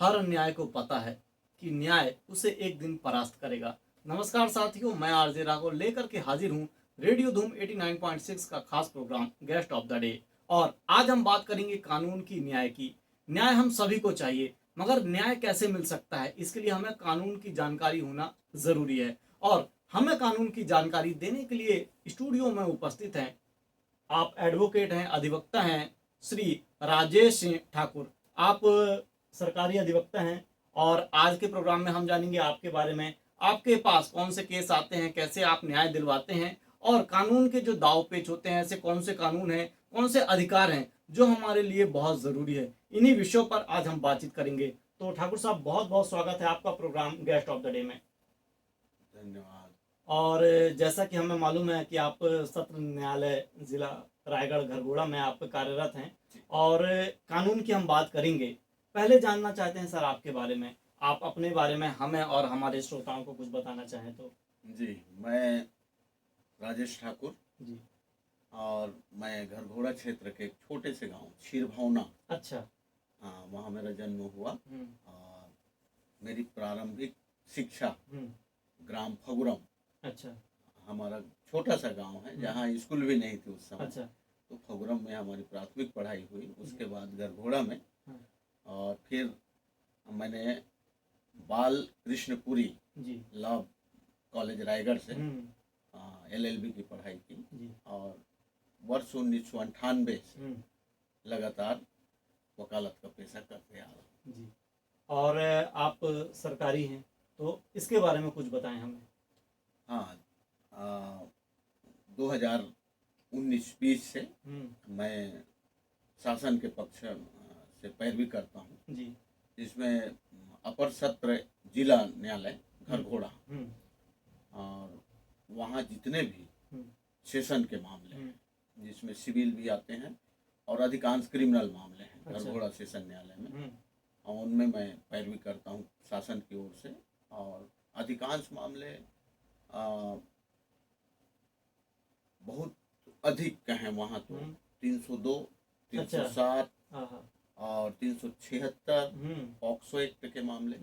हर अन्याय को पता है कि न्याय उसे एक दिन परास्त करेगा। नमस्कार साथियों, मैं आरजे राघव लेकर के हाजिर हूँ रेडियो धूम 89.6 का खास program guest of the day. और आज हम बात करेंगे कानून की, न्याय की। न्याय हम सभी को चाहिए, मगर न्याय कैसे मिल सकता है, इसके लिए हमें कानून की जानकारी होना जरूरी है। और हमें कानून की जानकारी देने के लिए स्टूडियो में उपस्थित हैं, आप एडवोकेट हैं, अधिवक्ता हैं, श्री राजेश सिंह ठाकुर। आप सरकारी अधिवक्ता हैं और आज के प्रोग्राम में हम जानेंगे आपके बारे में। आपके पास कौन से केस आते हैं, कैसे आप न्याय दिलवाते हैं, और कानून के जो दाव पेच होते हैं, ऐसे कौन से कानून हैं, कौन से अधिकार हैं जो हमारे लिए बहुत ज़रूरी है। इन्हीं विषयों पर आज हम बातचीत करेंगे। तो ठाकुर साहब, बहुत बहुत स्वागत है आपका program guest of the day में। धन्यवाद। और जैसा कि हमें मालूम है कि आप सत्र न्यायालय जिला रायगढ़ घरघोड़ा में आप कार्यरत हैं और कानून की हम बात करेंगे। पहले जानना चाहते हैं सर आपके बारे में, आप अपने बारे में हमें और हमारे श्रोताओं को कुछ बताना चाहें तो। जी, मैं राजेश ठाकुर जी। और मैं घरघोड़ा क्षेत्र के एक छोटे से गांव क्षीरभावना, अच्छा। हाँ, वहाँ मेरा जन्म हुआ। और मेरी प्रारंभिक शिक्षा ग्राम फगुरम, अच्छा। हमारा छोटा सा गांव है जहाँ स्कूल भी नहीं थी उस समय। अच्छा। तो फगुरम में हमारी प्राथमिक पढ़ाई हुई, उसके बाद घरघोड़ा में। और फिर मैंने बाल कृष्णपुरी जी। लॉ कॉलेज रायगढ़ से LLB की पढ़ाई की और वर्ष 1998 से लगातार वकालत का पेशा करते आ रहा हूँ। जी। और आप सरकारी हैं तो इसके बारे में कुछ बताएं हमें। हाँ, 2019-20 से मैं शासन के पक्ष से पैरवी करता हूँ जी, जिसमें अपर सत्र जिला न्यायालय घरघोड़ा और वहाँ जितने भी सेशन के मामले हैं, जिसमें सिविल भी आते हैं और अधिकांश क्रिमिनल मामले हैं घरघोड़ा सेशन न्यायालय में, और उनमें मैं पैरवी करता हूँ शासन की ओर से। और अधिकांश मामले बहुत अधिक का है वहाँ, तो 302, 307 और 376 पॉक्सो एक्ट के मामले,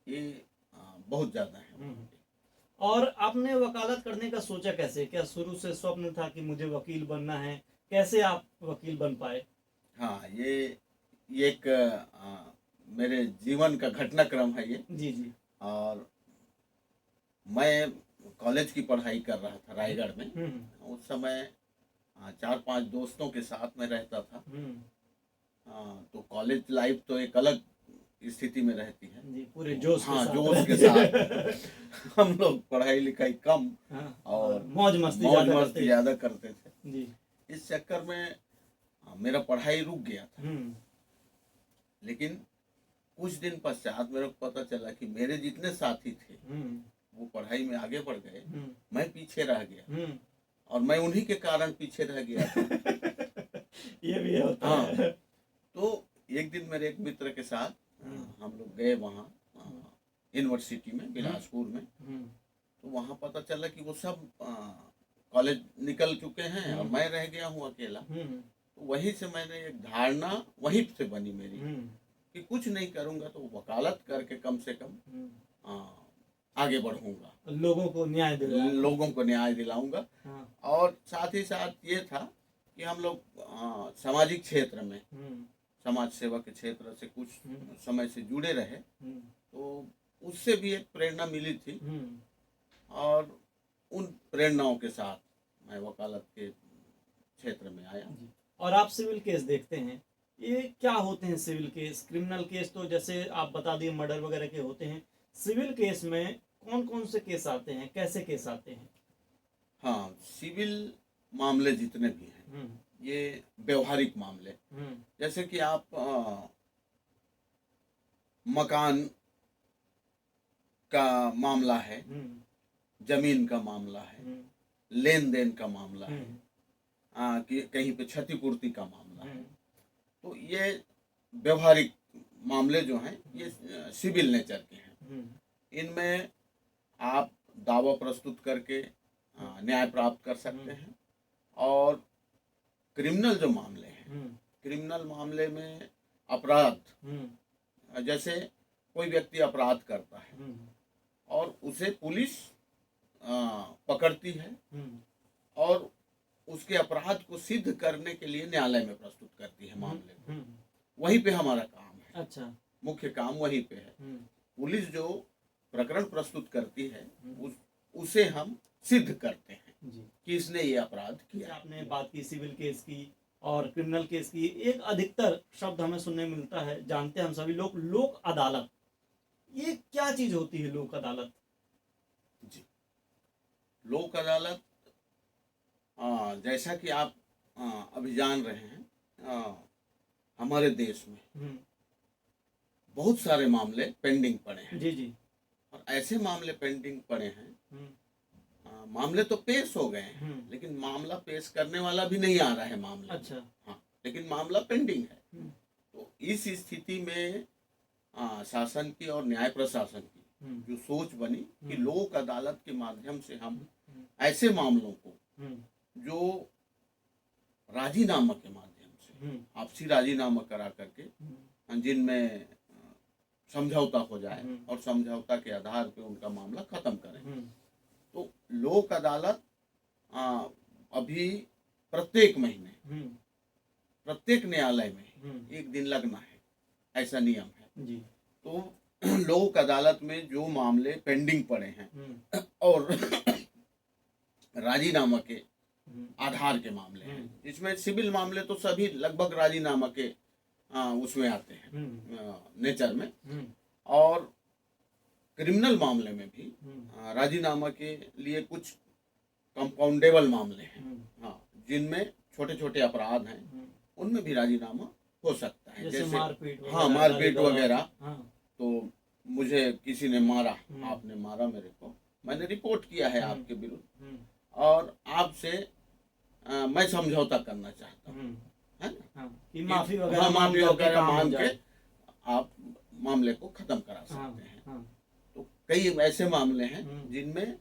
ये बहुत ज़्यादा है। और आपने वकालत करने का सोचा कैसे? क्या शुरू से स्वप्न था कि मुझे वकील बनना है? कैसे आप वकील बन पाए? हाँ, ये एक मेरे जीवन का घटनाक्रम है ये। जी जी। और मैं कॉलेज की पढ़ाई कर रहा था रायगढ़ में। उस समय 4-5 दोस्तों के साथ में रहता था। तो कॉलेज लाइफ तो एक अलग स्थिति में रहती है जी, पूरे जोश के साथ। जोश के साथ हम लोग पढ़ाई लिखाई कम और मौज मस्ती ज्यादा करते थे जी। इस चक्कर में मेरा पढ़ाई रुक गया था। लेकिन कुछ दिन पश्चात मेरे को पता चला कि मेरे जितने साथी थे वो पढ़ाई में आगे बढ़ गए, मैं पीछे रह गया और मैं उन्हीं के कारण पीछे रह गया था। ये भी होता है। तो एक दिन मेरे एक मित्र के साथ हम लोग गए वहाँ यूनिवर्सिटी में बिलासपुर में। तो वहाँ पता चला कि वो सब कॉलेज निकल चुके हैं और मैं रह गया हूँ अकेला। तो वहीं से मैंने एक धारणा वहीं से बनी मेरी कि कुछ नहीं करूँगा तो वकालत करके कम से कम आगे बढ़ूंगा, लोगों को न्याय दिलाऊंगा। और साथ ही साथ ये था कि हम लोग सामाजिक क्षेत्र में, समाज सेवा के क्षेत्र से कुछ समय से जुड़े रहे, तो उससे भी एक प्रेरणा मिली थी। और उन प्रेरणाओं के साथ मैं वकालत के क्षेत्र में आया। और आप सिविल केस देखते हैं, ये क्या होते हैं सिविल केस? क्रिमिनल केस तो जैसे आप बता दिए मर्डर वगैरह के होते हैं, सिविल केस में कौन कौन से केस आते हैं, कैसे केस आते हैं? हाँ, सिविल मामले जितने भी हैं ये व्यवहारिक मामले, जैसे कि आप मकान का मामला है, जमीन का मामला है, लेन देन का मामला है, कि कहीं पे क्षतिपूर्ति का मामला है, तो ये व्यवहारिक मामले जो हैं ये सिविल नेचर के हैं। इनमें आप दावा प्रस्तुत करके न्याय प्राप्त कर सकते हैं। और क्रिमिनल जो मामले हैं, क्रिमिनल मामले में अपराध जैसे कोई व्यक्ति अपराध करता है और उसे पुलिस पकड़ती है और उसके अपराध को सिद्ध करने के लिए न्यायालय में प्रस्तुत करती है मामले को। वहीं पे हमारा काम है। अच्छा। मुख्य काम वहीं पे है। पुलिस जो प्रकरण प्रस्तुत करती है उसे हम सिद्ध करते हैं जी। कि इसने ये अपराध किया। आपने बात की सिविल केस की और क्रिमिनल केस की, एक अधिकतर शब्द हमें सुनने मिलता है, जानते हैं हम सभी लोग, लोक अदालत। ये क्या चीज होती है लोक अदालत? जी, लोक अदालत जैसा कि आप अभी जान रहे हैं, हमारे देश में बहुत सारे मामले पेंडिंग पड़े हैं। जी जी। और ऐसे मामले पेंडिंग पड़े हैं, मामले तो पेश हो गए हैं लेकिन मामला पेश करने वाला भी नहीं आ रहा है मामले। अच्छा। हाँ, लेकिन मामला पेंडिंग है। तो इस स्थिति में शासन की और न्याय प्रशासन की जो सोच बनी कि लोक अदालत के माध्यम से हम ऐसे मामलों को जो राजीनामा के माध्यम से, आपसी राजीनामा करा करके जिनमें समझौता हो जाए और समझौता के आधार पे उनका मामला खत्म करें। तो लोक अदालत अभी प्रत्येक महीने प्रत्येक न्यायालय में एक दिन लगना है, ऐसा नियम है जी। तो लोक अदालत में जो मामले पेंडिंग पड़े हैं और राजीनामा के आधार के मामले हैं, इसमें सिविल मामले तो सभी लगभग राजीनामा के उसमें आते हैं नेचर में, और क्रिमिनल मामले में भी राजीनामा के लिए कुछ कंपाउंडेबल मामले हैं, हाँ, जिनमें छोटे छोटे अपराध हैं, उनमें भी राजीनामा हो सकता है, जैसे मारपीट, हाँ, मारपीट वगैरह। तो मुझे किसी ने मारा, आपने मारा मेरे को, मैंने रिपोर्ट किया है आपके विरुद्ध और आपसे मैं समझौता करना चाहता हूँ, है ना, कि माफी वगैरह मांग के आप मामले को खत्म करा सकते हैं। तो कई ऐसे मामले हैं जिनमें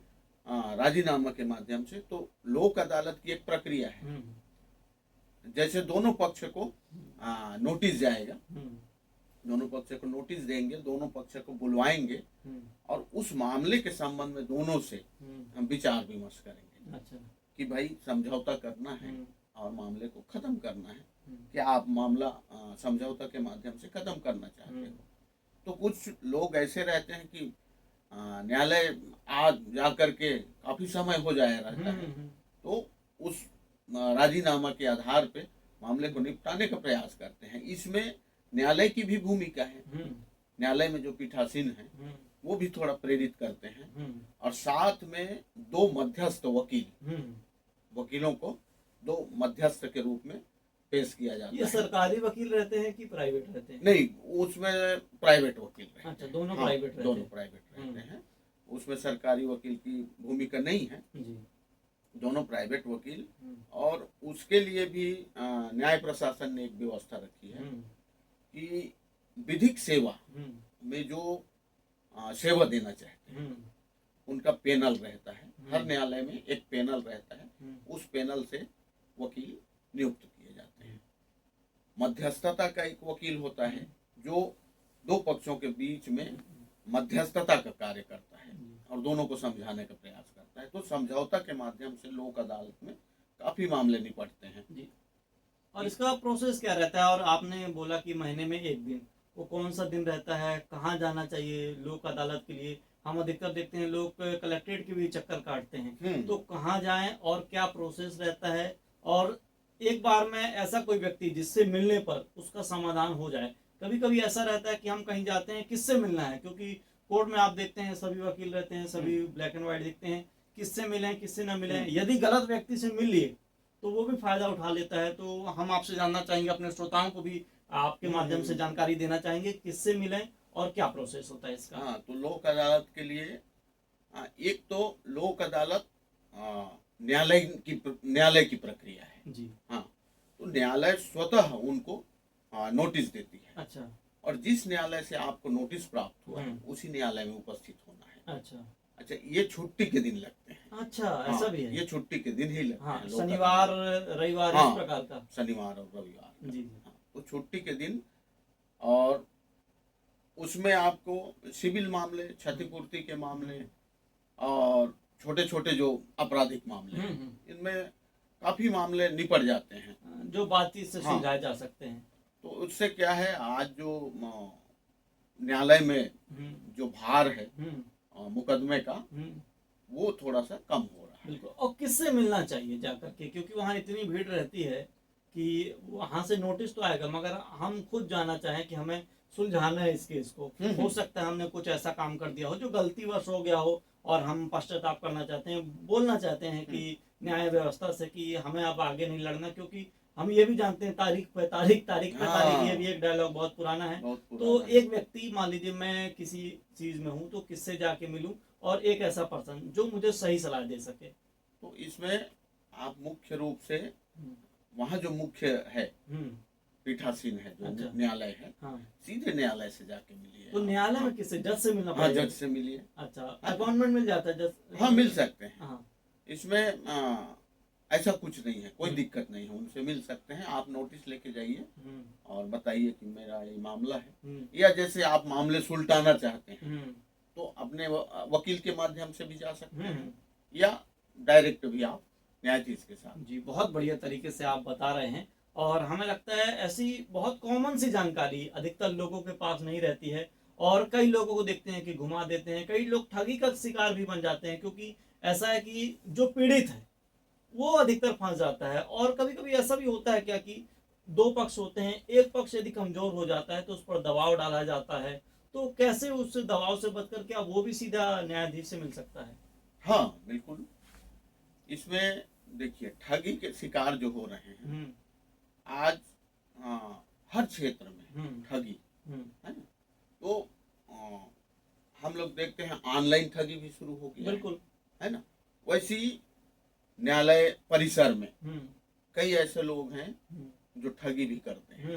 राजीनामा के माध्यम से, तो लोक अदालत की एक प्रक्रिया है, जैसे दोनों पक्ष को नोटिस जाएगा, दोनों पक्ष को नोटिस देंगे, दोनों पक्ष को बुलवाएंगे और उस मामले के संबंध में दोनों से हम विचार विमर्श करेंगे। अच्छा। कि भाई समझौता करना है और मामले को खत्म करना है, कि आप मामला समझौता के माध्यम से खत्म करना चाहते हो। तो कुछ लोग ऐसे रहते हैं कि न्यायालय आज जा करके काफी समय हो जाया रहता है, तो उस राजीनामा के आधार पे मामले को निपटाने का प्रयास करते हैं। इसमें न्यायालय की भी भूमिका है, न्यायालय में जो पीठासीन है वो भी थोड़ा प्रेरित करते हैं, और साथ में दो मध्यस्थ वकीलों को दो मध्यस्थ के रूप में पेश किया जाता है। ये सरकारी वकील रहते हैं कि प्राइवेट रहते हैं? नहीं, उसमें प्राइवेट वकील रहते हैं। अच्छा, दोनों प्राइवेट रहते हैं? दोनों प्राइवेट रहते हैं, उसमें सरकारी वकील की भूमिका नहीं है जी। दोनों प्राइवेट वकील, और उसके लिए भी न्याय प्रशासन ने एक व्यवस्था रखी है कि विधिक सेवा में जो सेवा देना चाहते हैं उनका पैनल रहता है, हर न्यायालय में एक पैनल रहता है, उस पैनल से वकील नियुक्त किए जाते हैं। मध्यस्थता का एक वकील होता है जो दो पक्षों के बीच में मध्यस्थता का कार्य करता है और दोनों को समझाने का प्रयास करता है। तो समझौता के माध्यम से लोक अदालत में काफी मामले निपटते हैं जी। और इसका प्रोसेस क्या रहता है? और आपने बोला कि महीने में एक दिन, वो कौन सा दिन रहता है, कहाँ जाना चाहिए लोक अदालत के लिए? हम अधिकतर देखते हैं लोग कलेक्ट्रेट के भी चक्कर काटते हैं, तो कहाँ जाएं और क्या प्रोसेस रहता है? और एक बार में ऐसा कोई व्यक्ति जिससे मिलने पर उसका समाधान हो जाए, कभी कभी ऐसा रहता है कि हम कहीं जाते हैं, किससे मिलना है, क्योंकि कोर्ट में आप देखते हैं सभी वकील रहते हैं, सभी ब्लैक एंड व्हाइट देखते हैं, किससे मिलें किससे न मिलें। यदि गलत व्यक्ति से मिल लिए तो वो भी फायदा उठा लेता है। तो हम आपसे जानना चाहेंगे, अपने श्रोताओं को भी आपके माध्यम से जानकारी देना चाहेंगे, किससे मिलें और क्या प्रोसेस होता है इसका? हाँ, तो लोक अदालत के लिए एक तो लोक अदालत न्यायालय की प्रक्रिया है जी। हाँ, तो न्यायालय स्वतः उनको नोटिस देती है। अच्छा। और जिस न्यायालय से आपको नोटिस प्राप्त हुआ है उसी न्यायालय में उपस्थित होना है। अच्छा, ये छुट्टी के दिन लगते हैं। अच्छा, ऐसा भी है? ये छुट्टी के दिन ही लगते हैं, शनिवार रविवार, इस प्रकार का, शनिवार और रविवार जी। हाँ, तो छुट्टी के दिन, और उसमें आपको सिविल मामले, क्षतिपूर्ति के मामले और छोटे छोटे जो आपराधिक मामले हैं, इनमें काफी मामले निपट जाते हैं, जो बातचीत से हाँ। सुलझाए जा सकते हैं। तो उससे क्या है, आज जो न्यायालय में जो भार है मुकदमे का, वो थोड़ा सा कम हो रहा है। बिल्कुल। और किससे मिलना चाहिए जाकर के, क्योंकि वहाँ इतनी भीड़ रहती है कि वहाँ से नोटिस तो आएगा, मगर हम खुद जाना चाहें कि हमें सुलझाना है इस केस को, हो सकता है हमने कुछ ऐसा काम कर दिया हो जो गलतीवश हो गया हो और हम पश्चाताप करना चाहते हैं, बोलना चाहते हैं कि न्याय व्यवस्था से कि हमें अब आगे नहीं लड़ना, क्योंकि हम ये भी जानते हैं तारीख पे तारीख, तारीख पे तारीख, ये भी एक डायलॉग बहुत पुराना है। तो एक व्यक्ति, मान लीजिए मैं किसी चीज में हूँ, तो किससे जाके मिलूं, और एक ऐसा पर्सन जो मुझे सही सलाह दे सके। तो इसमें आप मुख्य रूप से वहाँ जो मुख्य है पीठासीन है, जो अच्छा। न्यायालय है, हाँ। सीधे न्यायालय से जाके मिलिए। तो न्यायालय में किससे, जज से मिलना हाँ, पड़ेगा? जज से मिलिए। अच्छा, अपॉइंटमेंट मिल जाता है जज? हाँ, मिल सकते हैं। हाँ। इसमें ऐसा कुछ नहीं है, कोई दिक्कत नहीं है, उनसे मिल सकते हैं। आप नोटिस लेके जाइए और बताइए कि मेरा ये मामला है, या जैसे आप मामले सुलटाना चाहते हैं तो अपने वकील के माध्यम से भी जा सकते हैं, या डायरेक्ट भी आप न्यायाधीश के साथ। जी, बहुत बढ़िया तरीके से आप बता रहे हैं, और हमें लगता है ऐसी बहुत कॉमन सी जानकारी अधिकतर लोगों के पास नहीं रहती है, और कई लोगों को देखते हैं कि घुमा देते हैं, कई लोग ठगी का शिकार भी बन जाते हैं, क्योंकि ऐसा है कि जो पीड़ित है वो अधिकतर फंस जाता है। और कभी कभी ऐसा भी होता है क्या कि दो पक्ष होते हैं, एक पक्ष यदि कमजोर हो जाता है तो उस पर दबाव डाला जाता है, तो कैसे उस दबाव से बचकर क्या वो भी सीधा न्यायाधीश से मिल सकता है? हाँ, बिल्कुल। इसमें देखिए, ठगी के शिकार जो हो रहे हैं आज हर क्षेत्र में ठगी है ना, तो हम लोग देखते हैं ऑनलाइन ठगी भी शुरू हो गया बिल्कुल है ना। वैसी न्यायालय परिसर में कई ऐसे लोग हैं जो ठगी भी करते हैं,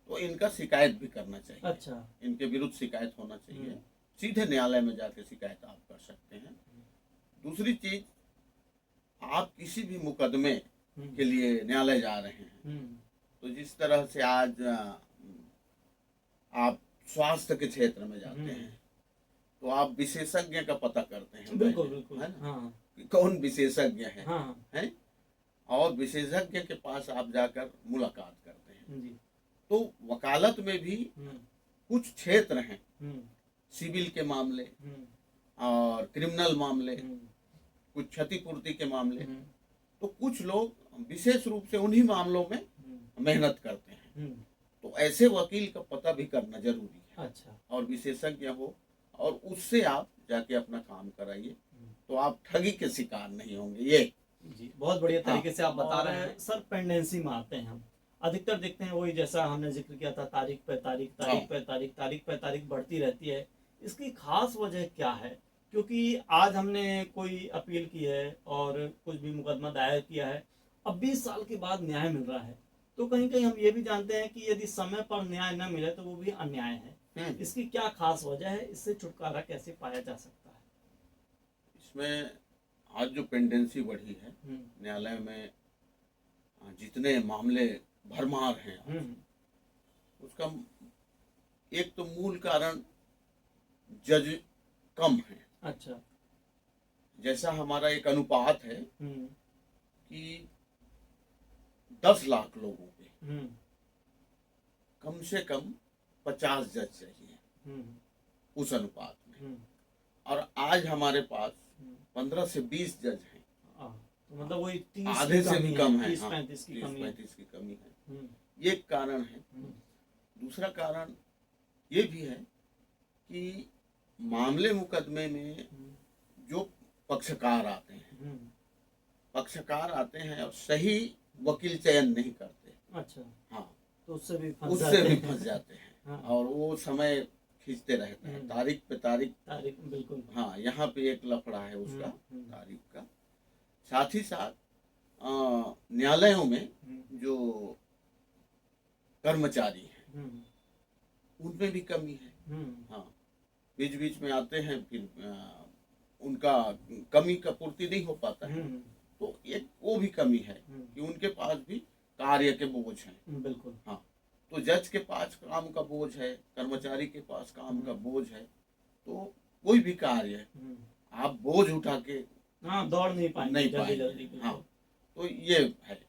तो इनका शिकायत भी करना चाहिए। अच्छा। इनके विरुद्ध शिकायत होना चाहिए, सीधे न्यायालय में जाके शिकायत आप कर सकते हैं। दूसरी चीज, आप किसी भी मुकदमे के लिए न्यायालय जा रहे हैं, तो जिस तरह से आज आप स्वास्थ्य के क्षेत्र में जाते हैं तो आप विशेषज्ञ का पता करते हैं, बिल्कुल बिल्कुल, है ना, हाँ। कि कौन विशेषज्ञ है, हाँ। हैं, और विशेषज्ञ के पास आप जाकर मुलाकात करते हैं। जी। तो वकालत में भी कुछ क्षेत्र हैं, सिविल के मामले और क्रिमिनल मामले, कुछ क्षतिपूर्ति के मामले, तो कुछ लोग विशेष रूप से उन्हीं मामलों में मेहनत करते हैं। तो ऐसे वकील का पता भी करना जरूरी है। अच्छा। और विशेषज्ञ हो, और उससे आप जाके अपना काम कराइए, तो आप ठगी के शिकार नहीं होंगे। ये जी, बहुत बढ़िया तरीके से आप बता रहे हैं। सर, पेंडेंसी में आते हैं हम, अधिकतर देखते हैं वही जैसा हमने जिक्र किया था, तारीख पे तारीख, तारीख पे तारीख, तारीख पे तारीख बढ़ती रहती है। इसकी खास वजह क्या है? क्योंकि आज हमने कोई अपील की है और कुछ भी मुकदमा दायर किया है, अब 20 साल के बाद न्याय मिल रहा है, तो कहीं कहीं हम ये भी जानते हैं कि यदि समय पर न्याय न मिले तो वो भी अन्याय है। इसकी क्या खास वजह है? इससे छुटकारा कैसे पाया जा सकता है? इसमें आज जो पेंडेंसी बढ़ी है न्यायालय में, जितने मामले भरमार हैं, उसका एक तो मूल कारण जज कम है। अच्छा। जैसा हमारा एक अनुपात है कि 10 लाख लोगों पे कम से कम 50 जज चाहिए, उस अनुपात में। और आज हमारे पास 15 से 20 जज हैं, तो मतलब वही 30 आधे से भी कम है, 30-35 की कमी है। 30-35 की कमी है। ये एक कारण है। दूसरा कारण ये भी है कि मामले मुकदमे में जो पक्षकार आते हैं और सही वकील चयन नहीं करते। अच्छा। हाँ, तो उससे भी फंस जाते हैं। हाँ। और वो समय खींचते रहते हैं, तारीख पे तारीख। बिल्कुल। हाँ, यहाँ पे एक लफड़ा है उसका, तारीख का। साथ ही साथ न्यायालयों में जो कर्मचारी हैं उनमें भी कमी है। हाँ, बीच बीच में आते हैं, फिर उनका कमी का पूर्ति नहीं हो पाता है। तो एक वो भी कमी है कि उनके पास भी कार्य के बोझ हैं। बिल्कुल। हाँ, तो जज के पास काम का बोझ है, कर्मचारी के पास काम का बोझ है, तो कोई भी कार्य है आप बोझ उठा के हाँ दौड़ नहीं पाएंगे नहीं जल्दी पाएंगे। जल्दी बिल्कुल। हाँ, तो ये है।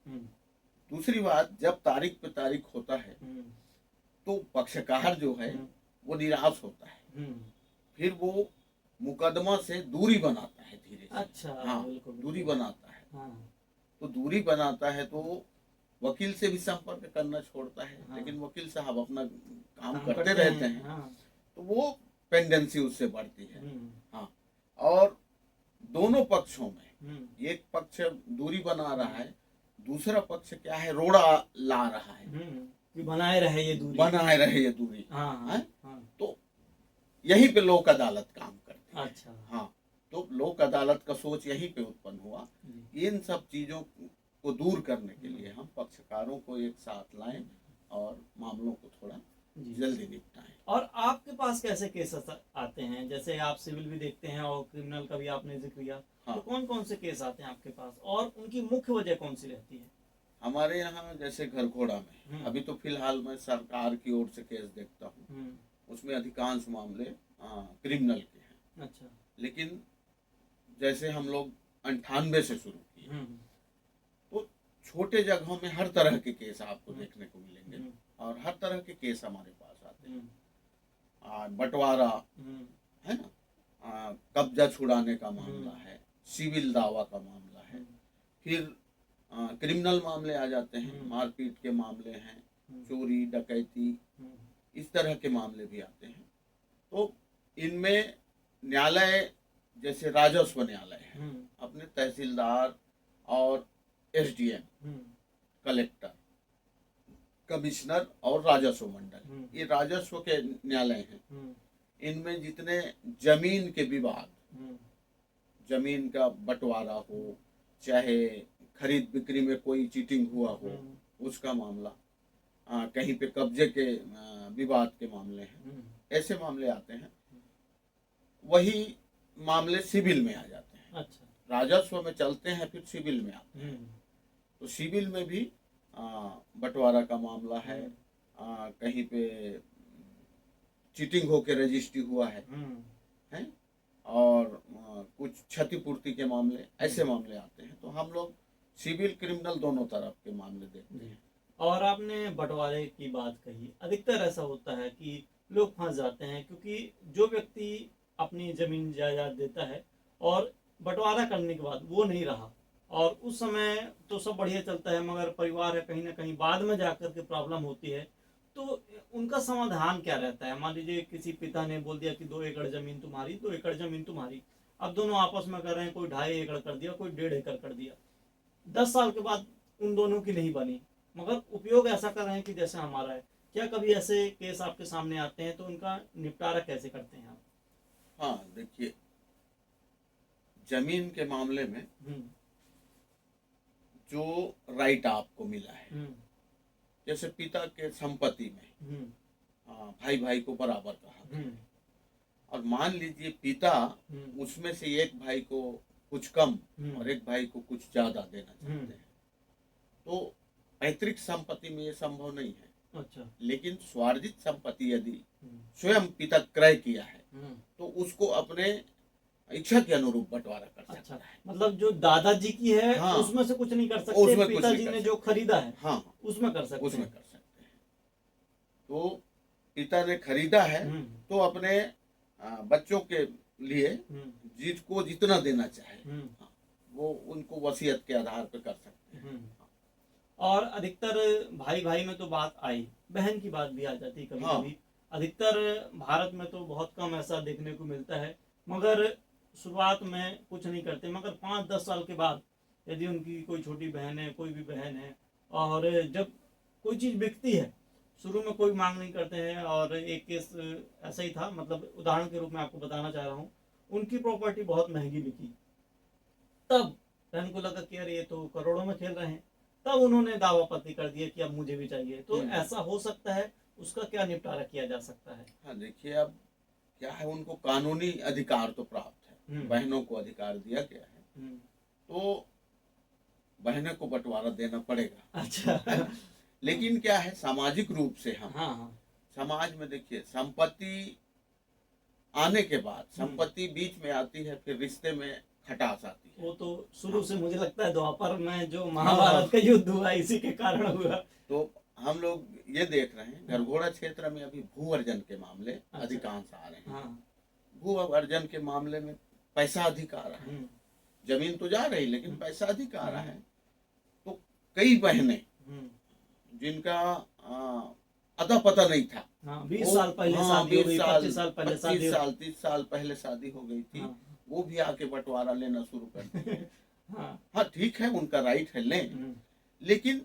दूसरी बात, जब तारीख पे तारीख होता है तो पक्षकार जो है वो निराश होता है, फिर वो मुकदमा से दूरी बनाता है धीरे से। अच्छा, हाँ, बिल्कुल, दूरी बिल्कुल। बनाता है। हाँ, तो दूरी बनाता है तो वकील से भी संपर्क करना छोड़ता है। हाँ। लेकिन वकील साहब अपना काम काम करते रहते हैं, हाँ। तो वो पेंडेंसी उससे बढ़ती है। हम्म, हाँ, और दोनों पक्षों में हम्म, एक पक्ष दूरी बना रहा है, दूसरा पक्ष क्या है, रोड़ा ला रहा है, कि बनाए रहे ये दूरी। बनाए रहे ये दूरी। हाँ, हाँ, हैं? हाँ। तो यहीं पे लोक अदालत काम करती है। अच्छा। हाँ, तो लोक अदालत का सोच यहीं पे उत्पन्न हुआ। इन सब चीजों को दूर करने के लिए हम पक्षकारों को एक साथ लाएं और मामलों को थोड़ा जी। जल्दी निपटाएं। और आपके पास कैसे केस आते हैं? जैसे आप सिविल भी देखते हैं और क्रिमिनल का भी आपने जिक्र किया। हाँ। तो कौन कौन से केस आते हैं आपके पास और उनकी मुख्य वजह कौन सी रहती है? हमारे यहाँ जैसे घरघोड़ा में अभी तो फिलहाल मैं सरकार की ओर से केस देखता हूँ, उसमें अधिकांश मामले क्रिमिनल के हैं। अच्छा। लेकिन जैसे हम लोग 98 से शुरू किए, तो छोटे जगहों में हर तरह के केस आपको देखने को मिलेंगे और हर तरह के केस हमारे पास आते हैं। बंटवारा है ना, कब्जा छुड़ाने का मामला है, सिविल दावा का मामला है, फिर क्रिमिनल मामले आ जाते हैं, मारपीट के मामले हैं, चोरी डकैती, इस तरह के मामले भी आते हैं। तो इनमें न्यायालय जैसे राजस्व न्यायालय है, अपने तहसीलदार और एसडीएम, कलेक्टर, कमिश्नर और राजस्व मंडल, ये राजस्व के न्यायालय हैं। इनमें जितने जमीन के विवाद, जमीन का बंटवारा हो, चाहे खरीद बिक्री में कोई चीटिंग हुआ हो उसका मामला, कहीं पे कब्जे के विवाद के मामले हैं, ऐसे मामले आते हैं। वही मामले सिविल में आ जाते हैं। अच्छा। राजस्व में चलते हैं, फिर सिविल में आते हैं। तो सिविल में भी बंटवारा का मामला है, कहीं पे चीटिंग होके रजिस्ट्री हुआ है, और कुछ क्षतिपूर्ति के मामले, ऐसे मामले आते हैं। तो हम लोग सिविल क्रिमिनल दोनों तरफ के मामले देखते हैं। और आपने बंटवारे की बात कही, अधिकतर ऐसा होता है कि लोग फंस जाते हैं क्योंकि जो व्यक्ति अपनी जमीन जायदाद देता है और बंटवारा करने के बाद वो नहीं रहा और उस समय तो सब बढ़िया चलता है, मगर परिवार है कहीं ना कहीं बाद में जाकर के प्रॉब्लम होती है, तो उनका समाधान क्या रहता है? मान लीजिए किसी पिता ने बोल दिया कि 2 एकड़ जमीन तुम्हारी, 2 एकड़ जमीन तुम्हारी, अब दोनों आपस में कर रहे हैं, कोई 2.5 एकड़ कर दिया, कोई 1.5 एकड़ कर दिया, 10 साल के बाद उन दोनों की नहीं बनी, मगर उपयोग ऐसा कर रहे हैं कि जैसे हमारा है। क्या कभी ऐसे केस आपके सामने आते हैं? तो उनका निपटारा कैसे करते हैं आप? हाँ, देखिए, जमीन के मामले में जो राइट आपको मिला है, जैसे पिता के संपत्ति में भाई भाई को बराबर का हक है, और मान लीजिए पिता उसमें से एक भाई को कुछ कम और एक भाई को कुछ ज्यादा देना चाहते हैं, तो पैतृक संपत्ति में ये संभव नहीं है। अच्छा। लेकिन स्वार्जित संपत्ति यदि स्वयं पिता क्रय किया है तो उसको अपने इच्छा के अनुरूप बंटवारा कर सकता है। मतलब जो दादाजी की है, हाँ, उसमें से कुछ नहीं कर सकते, पिताजी ने जो खरीदा है, हाँ, उसमें कर सकते उसमें कर सकते हैं। तो पिता ने खरीदा है तो अपने बच्चों के लिए जिसको जितना देना चाहे वो उनको वसीयत के आधार पर कर सकते हैं। और अधिकतर भाई भाई में तो बात आई, बहन की बात भी आ जाती है कभी कभी। अधिकतर भारत में तो बहुत कम ऐसा देखने को मिलता है, मगर शुरुआत में कुछ नहीं करते, मगर 5-10 साल के बाद यदि उनकी कोई छोटी बहन है, कोई भी बहन है, और जब कोई चीज़ बिकती है, शुरू में कोई मांग नहीं करते हैं। और एक केस ऐसा ही था, मतलब उदाहरण के रूप में आपको बताना चाह रहा हूँ, उनकी प्रॉपर्टी बहुत महंगी बिकी, तब बहन को लगा कि अरे ये तो करोड़ों में खेल रहे हैं, तब उन्होंने दावापत्ती कर दिया कि अब मुझे भी चाहिए। तो ऐसा हो सकता है, उसका क्या निपटारा किया जा सकता है? हाँ, देखिए, अब क्या है, उनको कानूनी अधिकार तो प्राप्त है, बहनों को अधिकार दिया गया है, तो बहनों को बंटवारा देना पड़ेगा। अच्छा। लेकिन क्या है, सामाजिक रूप से हम हाँ हाँ समाज में देखिए, संपत्ति आने के बाद संपत्ति बीच में आती है, फिर रिश्ते में खटास आती है। वो तो शुरू से मुझे लगता है द्वापर में जो महाभारत का युद्ध हुआ इसी के कारण हुआ। तो हम लोग ये देख रहे हैं गरघोड़ा क्षेत्र में अभी भू अर्जन के मामले अधिकांश आ रहे हैं। हाँ भू अर्जन के मामले में पैसा अधिक आ रहा है, जमीन तो जा रही लेकिन पैसा अधिक आ रहा है। तो कई बहनें जिनका अता पता नहीं था, 20 साल पहले शादी हो गई, 25 साल पहले 25 शादी साल 30 साल पहले शादी हो गई थी, वो भी आके बंटवारा लेना शुरू कर दिए। हाँ ठीक है, उनका राइट है, लें, लेकिन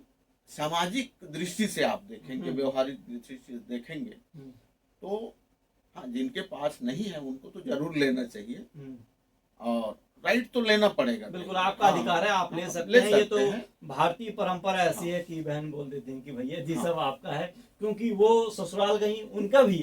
सामाजिक दृष्टि से आप देखेंगे, व्यवहारिक दृष्टि से देखेंगे तो हाँ, जिनके पास नहीं है उनको तो जरूर लेना चाहिए, और राइट तो लेना पड़ेगा। बिल्कुल आपका अधिकार है, आप ले सकते हैं। ये तो भारतीय परंपरा ऐसी है कि बहन बोल देती हैं कि भैया जी सब आपका है, क्योंकि वो ससुराल गई, उनका भी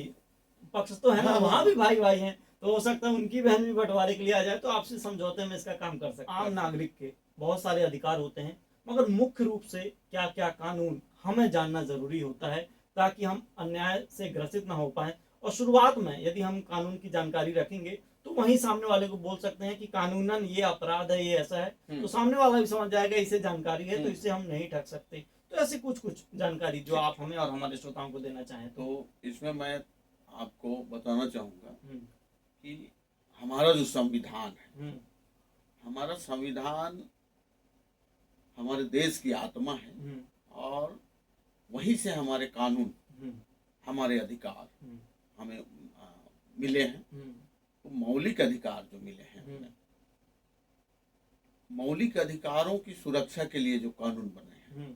पक्ष तो है ना, वहाँ भी भाई भाई हैं, तो हो सकता है उनकी बहन भी बंटवारे के लिए आ जाए, तो आपसी समझौते में इसका काम कर सकते हैं। आम नागरिक के बहुत सारे अधिकार होते हैं, मगर मुख्य रूप से क्या क्या कानून हमें जानना जरूरी होता है ताकि हम अन्याय से ग्रसित ना हो पाए। और शुरुआत में यदि हम कानून की जानकारी रखेंगे तो वहीं सामने वाले को बोल सकते हैं कि कानूनन ये अपराध है, ये ऐसा है, तो सामने वाला भी समझ जाएगा इसे जानकारी है, तो इससे हम नहीं ठग सकते। तो ऐसी कुछ कुछ जानकारी जो आप हमें और हमारे श्रोताओं को देना चाहें। तो इसमें मैं आपको बताना चाहूंगा कि हमारा जो संविधान है, हमारा संविधान हमारे देश की आत्मा है, और वहीं से हमारे कानून, हमारे अधिकार हमें मिले हैं। तो मौलिक अधिकार जो मिले हैं हमें, मौलिक अधिकारों की सुरक्षा के लिए जो कानून बने हैं,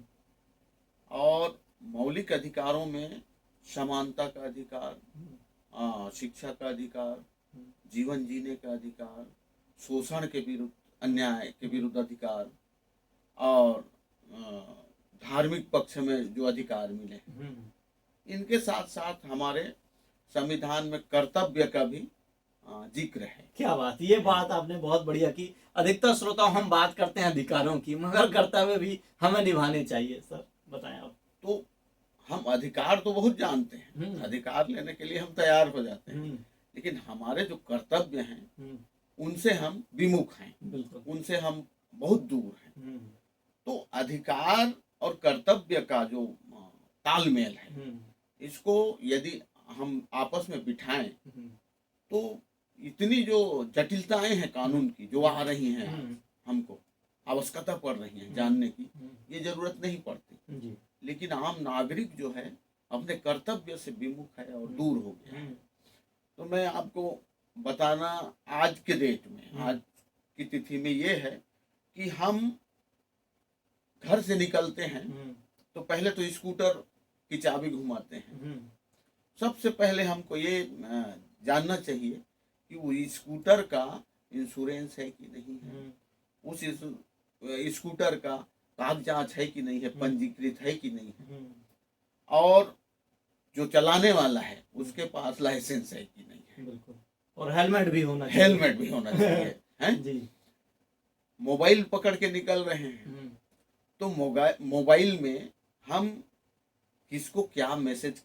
और मौलिक अधिकारों में समानता का अधिकार, शिक्षा का अधिकार, जीवन जीने का अधिकार, शोषण के विरुद्ध, अन्याय के विरुद्ध अधिकार, और धार्मिक पक्ष में जो अधिकार मिले हैं, इनके साथ साथ हमारे संविधान में कर्तव्य का भी जिक्र है। क्या बात, ये बात आपने बहुत बढ़िया की। अधिकतर श्रोता हम बात करते हैं अधिकारों की, मगर कर्तव्य भी हमें निभाने चाहिए। सर बताएं आप। तो हम अधिकार तो बहुत जानते हैं, अधिकार लेने के लिए हम तैयार हो जाते हैं, लेकिन हमारे जो कर्तव्य हैं उनसे हम विमुख हैं, उनसे हम बहुत दूर हैं। तो अधिकार और कर्तव्य का जो तालमेल है, इसको यदि हम आपस में बिठाएं तो इतनी जो जटिलताएं हैं कानून की जो आ रही हैं, हमको आवश्यकता पड़ रही है जानने की, ये जरूरत नहीं पड़ती। लेकिन आम नागरिक जो है अपने कर्तव्य से विमुख है और दूर हो गया है। तो मैं आपको बताना आज के डेट में, आज की तिथि में ये है कि हम घर से निकलते हैं तो पहले तो स्कूटर की चाबी घुमाते हैं। सबसे पहले हमको ये जानना चाहिए कि वो स्कूटर का इंश्योरेंस है कि नहीं है, उस स्कूटर का कागजात है कि नहीं है, पंजीकृत है कि नहीं है, और जो चलाने वाला है उसके पास लाइसेंस है कि नहीं है। बिल्कुल। और हेलमेट भी होना चाहिए। हेलमेट भी होना चाहिए हैं जी। मोबाइल पकड़ के निकल रहे हैं तो मोबाइल में हम किसको क्या मैसेज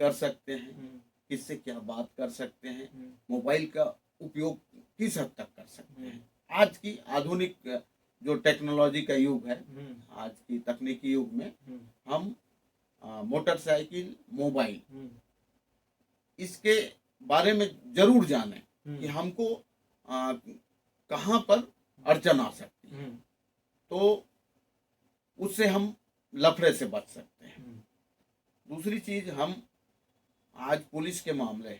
कर सकते हैं, किससे क्या बात कर सकते हैं, मोबाइल का उपयोग किस हद तक कर सकते हैं। आज की आधुनिक जो टेक्नोलॉजी का युग है, आज की तकनीकी युग में हम मोटरसाइकिल, मोबाइल, इसके बारे में जरूर जानें कि हमको कहाँ पर अड़चन आ सकती है, तो उससे हम लफड़े से बच सकते हैं। दूसरी चीज, हम आज पुलिस के मामले,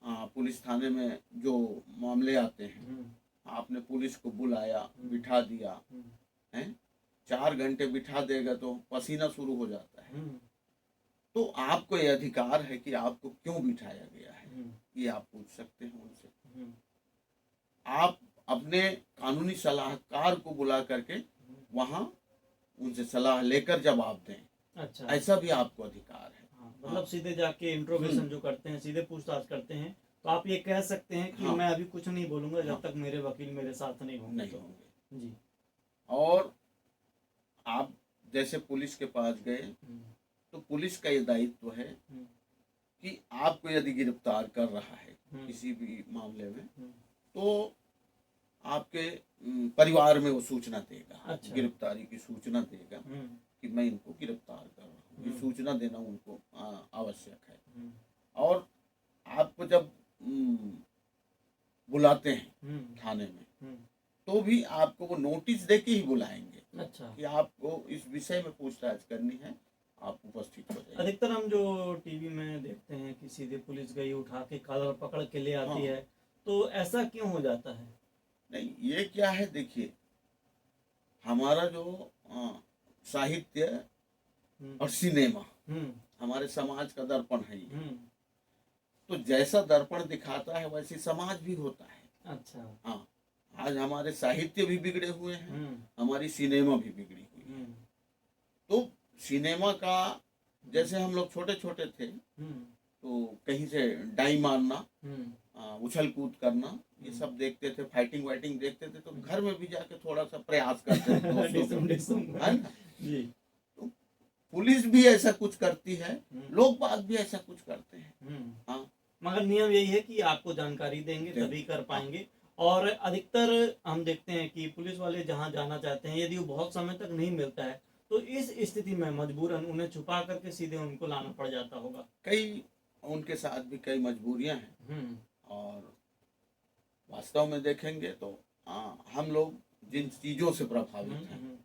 पुलिस थाने में जो मामले आते हैं, आपने पुलिस को बुलाया, बिठा दिया है, 4 घंटे बिठा देगा तो पसीना शुरू हो जाता है। तो आपको ये अधिकार है कि आपको क्यों बिठाया गया है, ये आप पूछ सकते हैं उनसे। आप अपने कानूनी सलाहकार को बुला करके वहां उनसे सलाह लेकर जवाब दें। अच्छा, ऐसा भी आपको अधिकार है। मतलब सीधे जाके इंट्रोगेशन जो करते हैं, सीधे पूछताछ करते हैं, तो आप ये कह सकते हैं कि मैं अभी कुछ नहीं बोलूंगा जब तक मेरे वकील मेरे साथ नहीं होंगे। जी। और आप जैसे पुलिस के पास गए हम्म, तो पुलिस का ये दायित्व है हम्म, कि आपको यदि गिरफ्तार कर रहा है हम्म, किसी भी मामले में, हम्म, तो आपके परिवार में वो सूचना देगा, अच्छा। गिरफ्तारी की सूचना देगा हम्म, कि मैं इनको गिरफ्तार कर रहा हूँ। ये हम्म, सूचना देना उनको आवश्यक है। हम्म, और आपको जब बुलाते हैं हम्म, थाने में, हम्म, तो भी आपको वो नोटिस दे के ही बुलाएंगे अच्छा। कि आपको इस विषय में पूछताछ करनी है, आप उपस्थित हो जाइए। अधिकतर हम जो टीवी में देखते हैं कि सीधे पुलिस गई उठा के कॉलर पकड़ के ले आती हाँ। है, तो ऐसा क्यों हो जाता है? नहीं, ये क्या है, देखिए हमारा जो साहित्य हम्म, और सिनेमा हम्म, हमारे समाज का दर्पण है ये। हम्म, तो जैसा दर्पण दिखाता है वैसे समाज भी होता है। अच्छा। हाँ, आज हमारे साहित्य भी बिगड़े हुए हैं, हम्म, हमारी सिनेमा भी बिगड़ी हुई है। हम्म, तो सिनेमा का, जैसे हम लोग छोटे छोटे थे हम्म, तो कहीं से डाई मारना, हम्म, उछल कूद करना, ये सब देखते थे, फाइटिंग वाइटिंग देखते थे, तो घर में भी जाके थोड़ा सा प्रयास करते थे दोस्तों डिसम में, डिसम है ना। जी। तो पुलिस भी ऐसा कुछ करती है, हम्म, लोग बाग भी ऐसा कुछ करते हैं। हम्म। हाँ, मगर नियम यही है कि आपको जानकारी देंगे देंगे, तभी कर हाँ। पाएंगे। और अधिकतर हम देखते हैं कि पुलिस वाले जहां जाना चाहते हैं, यदि वो बहुत समय तक नहीं मिलता है, तो इस स्थिति में मजबूरन उन्हें छुपा करके सीधे उनको लाना पड़ जाता होगा। कई उनके साथ भी कई मजबूरियां हैं। हम्म, और वास्तव में देखेंगे तो हम लोग जिन चीज़ों से प्रभावित हम्म, हैं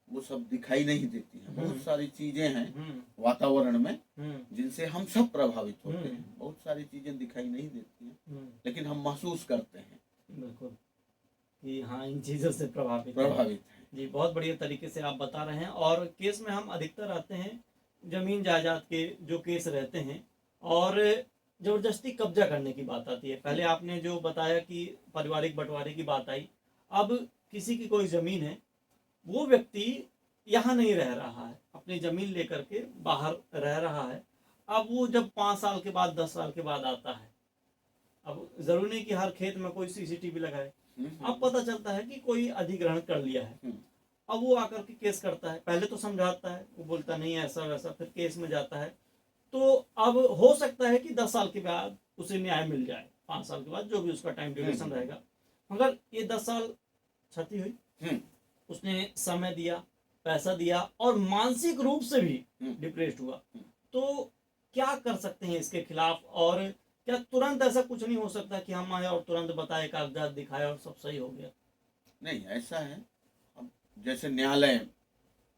वो सब दिखाई नहीं देती हैं। बहुत हम्म, सारी चीज़ें हैं हम्म, वातावरण में हम्म, जिनसे हम सब प्रभावित होते हम्म, हैं। बहुत सारी चीज़ें दिखाई नहीं देती हैं, हम्म, लेकिन हम महसूस करते हैं, बिल्कुल, कि हाँ इन चीज़ों से प्रभावित है। प्रभावित हैं। जी, बहुत बढ़िया तरीके से आप बता रहे हैं। और केस में हम अधिकतर आते हैं जमीन जायदाद के जो केस रहते हैं, और जबरदस्ती कब्जा करने की बात आती है। पहले आपने जो बताया कि पारिवारिक बंटवारे की बात आई। अब किसी की कोई जमीन है, वो व्यक्ति यहाँ नहीं रह रहा है, अपनी जमीन लेकर के बाहर रह रहा है। अब वो जब 5 साल के बाद 10 साल के बाद आता है, अब जरूरी नहीं कि हर खेत में कोई सीसीटीवी लगाए। अब पता चलता है कि कोई अधिग्रहण कर लिया है। अब वो आकर के केस करता है, पहले तो समझाता है, वो बोलता नहीं ऐसा वैसा, फिर केस में जाता है। तो अब हो सकता है कि 10 साल के बाद उसे न्याय मिल जाए, 5 साल के बाद, जो भी उसका टाइम ड्यूरेशन रहेगा। मगर ये 10 साल क्षति हुई, उसने समय दिया, पैसा दिया, और मानसिक रूप से भी डिप्रेस्ड हुआ। तो क्या कर सकते हैं इसके खिलाफ? और क्या तुरंत ऐसा कुछ नहीं हो सकता कि हम आए और तुरंत बताए, कागजात दिखाए और सब सही हो गया? नहीं, ऐसा है। अब जैसे न्यायालय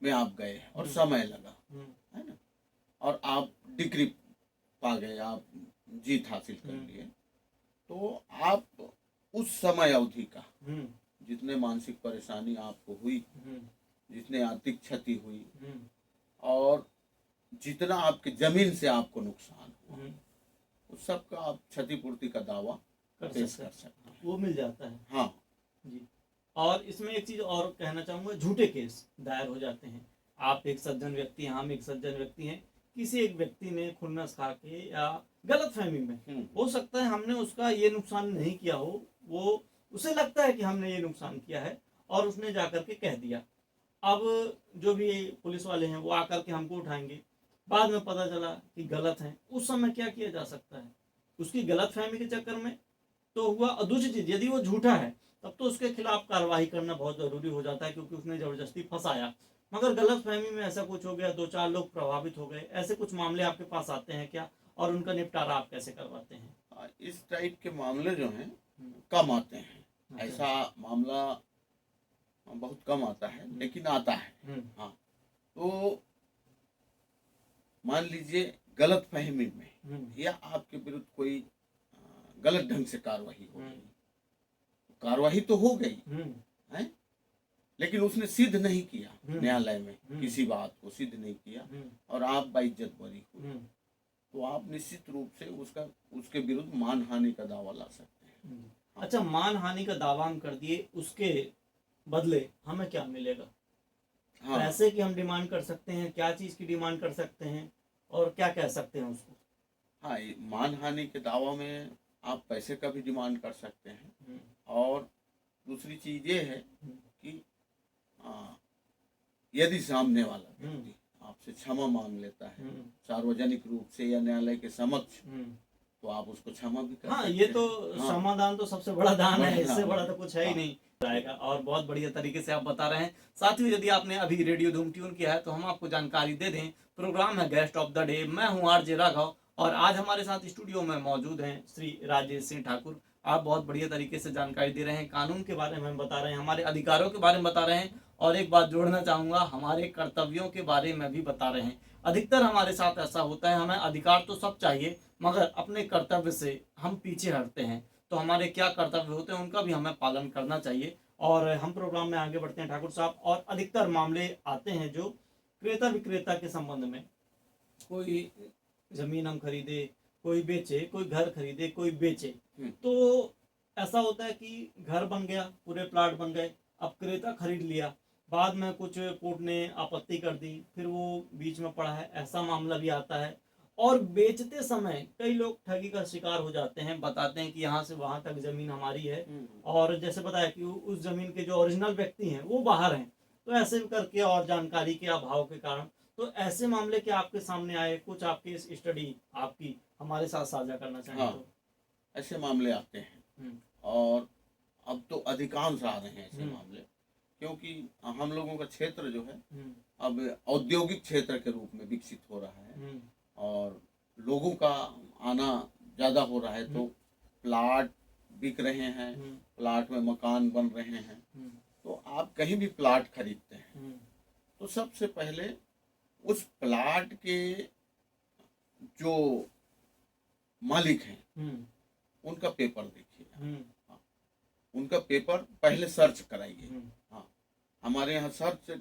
में आप गए और समय लगा, है ना, और आप डिग्री पा गए, आप जीत हासिल कर लिए, तो आप उस समय अवधि का जितने मानसिक परेशानी आपको हुई, जितने आर्थिक क्षति हुई, और जितना आपके जमीन से आपको नुकसान हुआ, उस सब का आप क्षतिपूर्ति का दावा पेश कर सकते हैं। वो मिल जाता है। हाँ जी। और इसमें एक चीज और कहना चाहूंगा, झूठे केस दायर हो जाते हैं। आप एक सज्जन व्यक्ति हैं, हम एक सज्जन व्यक्ति हैं, किसी एक व्यक्ति ने खुन्नस खा के या गलत फहमी में, हो सकता है हमने उसका ये नुकसान नहीं किया हो, वो उसे लगता है कि हमने ये नुकसान किया है, और उसने जाकर के कह दिया। अब जो भी पुलिस वाले हैं वो आकर के हमको उठाएंगे, बाद में पता चला कि गलत है। उस समय क्या किया जा सकता है? उसकी गलत फहमी के चक्कर में तो हुआ। और दूसरी चीज, यदि वो झूठा है तब तो उसके खिलाफ कार्रवाई करना बहुत जरूरी हो जाता है, क्योंकि उसने जबरदस्ती फंसाया। मगर गलत फहमी में ऐसा कुछ हो गया, 2-4 लोग प्रभावित हो गए, ऐसे कुछ मामले आपके पास आते हैं क्या? और उनका निपटारा आप कैसे करवाते हैं? इस टाइप के मामले जो हैं कम आते हैं। ऐसा मामला बहुत कम आता है, लेकिन आता है। हाँ, तो मान लीजिए गलत फहमी में या आपके विरुद्ध कोई गलत ढंग से कार्रवाई हो गई, कार्रवाई तो हो गई है, लेकिन उसने सिद्ध नहीं किया न्यायालय में, किसी बात को सिद्ध नहीं किया, और आप बाइज्जत बरी हुए, तो आप निश्चित रूप से उसके विरुद्ध मानहानि का दावा ला सकते हैं। अच्छा, मानहानि का दावा हम कर दिए, उसके बदले हमें क्या मिलेगा? हाँ, पैसे की हम डिमांड कर सकते हैं? क्या चीज की डिमांड कर सकते हैं? और क्या कह सकते हैं उसको? हाँ, मानहानि के दावा में आप पैसे का भी डिमांड कर सकते हैं। और दूसरी चीज ये है कि यदि सामने वाला व्यक्ति आपसे क्षमा मांग लेता है सार्वजनिक रूप से या न्यायालय के समक्ष, तो आप उसको क्षमा भी कर सकते ये तो हैं। समाधान तो सबसे बड़ा दान है, इससे दान बड़ा है। तो कुछ है ही नहीं जाएगा। और बहुत बढ़िया तरीके से आप बता रहे हैं। साथियों, यदि आपने अभी रेडियो धूम ट्यून किया है तो हम आपको जानकारी दे दें, प्रोग्राम है गेस्ट ऑफ द डे। मैं हूं आरजे राघव और आज हमारे साथ स्टूडियो में मौजूद हैं श्री राजेश सिंह ठाकुर। आप बहुत बढ़िया तरीके से जानकारी दे रहे हैं, कानून के बारे में बता रहे हैं, हमारे अधिकारों के बारे में बता रहे हैं और एक बात जोड़ना चाहूंगा, हमारे कर्तव्यों के बारे में भी बता रहे हैं। अधिकतर हमारे साथ ऐसा होता है, हमें अधिकार तो सब चाहिए मगर अपने कर्तव्य से हम पीछे हटते हैं। तो हमारे क्या कर्तव्य होते हैं उनका भी हमें पालन करना चाहिए। और हम प्रोग्राम में आगे बढ़ते हैं ठाकुर साहब, और अधिकतर मामले आते हैं जो क्रेता विक्रेता के संबंध में। कोई जमीन हम खरीदे, कोई बेचे, कोई घर खरीदे, कोई बेचे, तो ऐसा होता है कि घर बन गया, पूरे प्लाट बन गए, अब क्रेता खरीद लिया, बाद में कुछ कोर्ट ने आपत्ति कर दी, फिर वो बीच में पड़ा है, ऐसा मामला भी आता है। और बेचते समय कई लोग ठगी का शिकार हो जाते हैं, बताते हैं कि यहाँ से वहां तक जमीन हमारी है, और जैसे बताया कि उस जमीन के जो ओरिजिनल व्यक्ति हैं वो बाहर हैं, तो ऐसे करके और जानकारी के अभाव के कारण, तो ऐसे मामले क्या आपके सामने आए? कुछ आपकी स्टडी आपकी हमारे साथ साझा करना चाहें? हाँ, तो ऐसे मामले आते हैं और अब तो अधिकांश आ रहे हैं ऐसे मामले, क्योंकि हम लोगों का क्षेत्र जो है अब औद्योगिक क्षेत्र के रूप में विकसित हो रहा है और लोगों का आना ज़्यादा हो रहा है, तो प्लाट बिक रहे हैं, प्लाट में मकान बन रहे हैं। तो आप कहीं भी प्लाट खरीदते हैं तो सबसे पहले उस प्लाट के जो मालिक हैं उनका पेपर देखिए, हाँ, उनका पेपर पहले सर्च कराइए। हाँ, हमारे यहाँ सर्च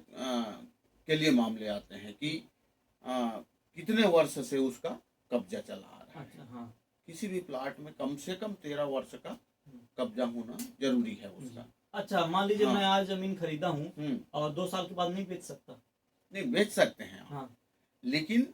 के लिए मामले आते हैं कि कितने वर्ष से उसका कब्जा चला आ रहा है। अच्छा, हाँ। किसी भी प्लाट में कम से कम 13 वर्ष का कब्जा होना जरूरी है उसका। अच्छा, मान लीजिए मैं आज जमीन खरीदा हूँ और 2 साल के बाद नहीं बेच सकता? नहीं, बेच सकते हैं आप, हाँ। लेकिन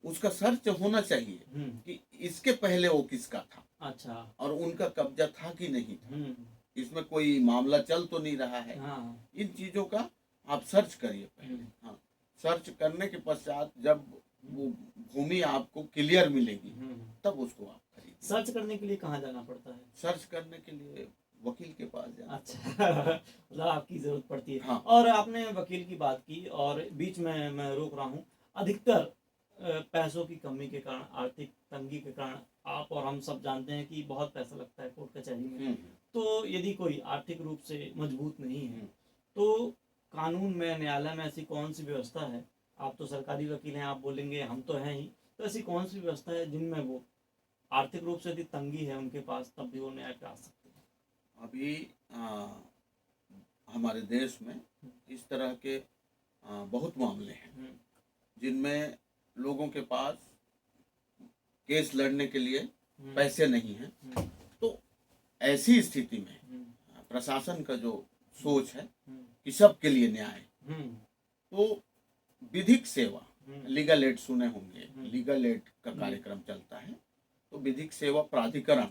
उसका सर्च होना चाहिए कि इसके पहले वो किसका था। अच्छा, और उनका कब्जा था कि नहीं था, इसमें कोई मामला चल तो नहीं रहा है। हाँ। इन चीजों का आप सर्च करिए पहले। हाँ, सर्च करने के पश्चात जब वो भूमि आपको क्लियर मिलेगी तब उसको आप खरीदिए। सर्च करने के लिए कहाँ जाना पड़ता है? सर्च करने के लिए वकील के पास जाना। अच्छा, मतलब आपकी जरूरत पड़ती है। हाँ। और आपने वकील की बात की और बीच में मैं रोक रहा हूँ, अधिकतर पैसों की कमी के कारण, आर्थिक तंगी के कारण, आप और हम सब जानते हैं कि बहुत पैसा लगता है कोर्ट कचहरी में। तो यदि कोई आर्थिक रूप से मजबूत नहीं है तो कानून में, न्यायालय में ऐसी कौन सी व्यवस्था है? आप तो सरकारी वकील हैं, आप बोलेंगे हम तो हैं ही, तो ऐसी कौन सी व्यवस्था है जिनमें वो आर्थिक रूप से यदि तंगी है उनके पास तब भी वो न्याय पा सकते हैं? अभी हमारे देश में इस तरह के बहुत मामले हैं जिनमें लोगों के पास केस लड़ने के लिए पैसे नहीं हैं। तो ऐसी स्थिति में प्रशासन का जो सोच है कि सबके लिए न्याय, तो विधिक सेवा, लीगल एड सुने होंगे, लीगल एड का कार्यक्रम चलता है। तो विधिक सेवा प्राधिकरण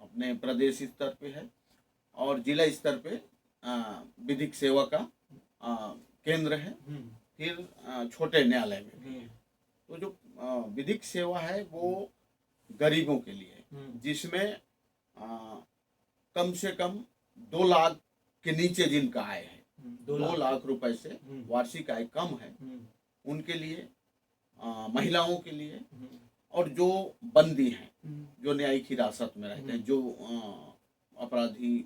अपने प्रदेश स्तर पे है और जिला स्तर पे विधिक सेवा का केंद्र है, फिर छोटे न्यायालय में भी है। तो जो विधिक सेवा है वो गरीबों के लिए, जिसमें कम से कम 2 लाख के नीचे जिनका आय है, 2 लाख रुपए से वार्षिक आय कम है, उनके लिए, महिलाओं के लिए, और जो बंदी हैं, जो न्यायिक हिरासत में रहते हैं, जो अपराधी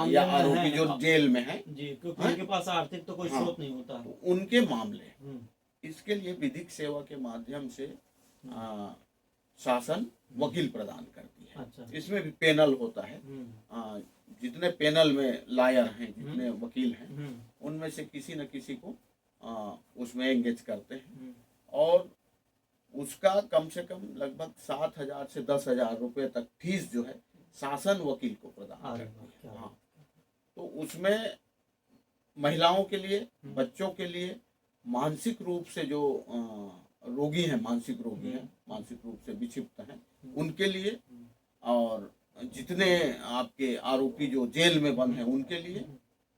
या आरोपी जो जेल में है जी, क्योंकि उनके पास आर्थिक तो कोई स्रोत नहीं होता, तो उनके मामले, इसके लिए विधिक सेवा के माध्यम से शासन वकील प्रदान करती है। अच्छा। इसमें भी पैनल होता है, जितने पैनल में लॉयर हैं, जितने वकील हैं, उनमें से किसी न किसी को उसमें एंगेज करते हैं और उसका कम से कम लगभग 7,000 से 10,000 रुपए तक फीस जो है शासन वकील को प्रदान करती है। हाँ, तो उसमें महिलाओं के लिए, बच्चों के लिए, मानसिक रूप से जो रोगी हैं, मानसिक रोगी हैं, मानसिक रूप से विक्षिप्त हैं, उनके लिए, और जितने आपके आरोपी जो जेल में बंद हैं उनके लिए,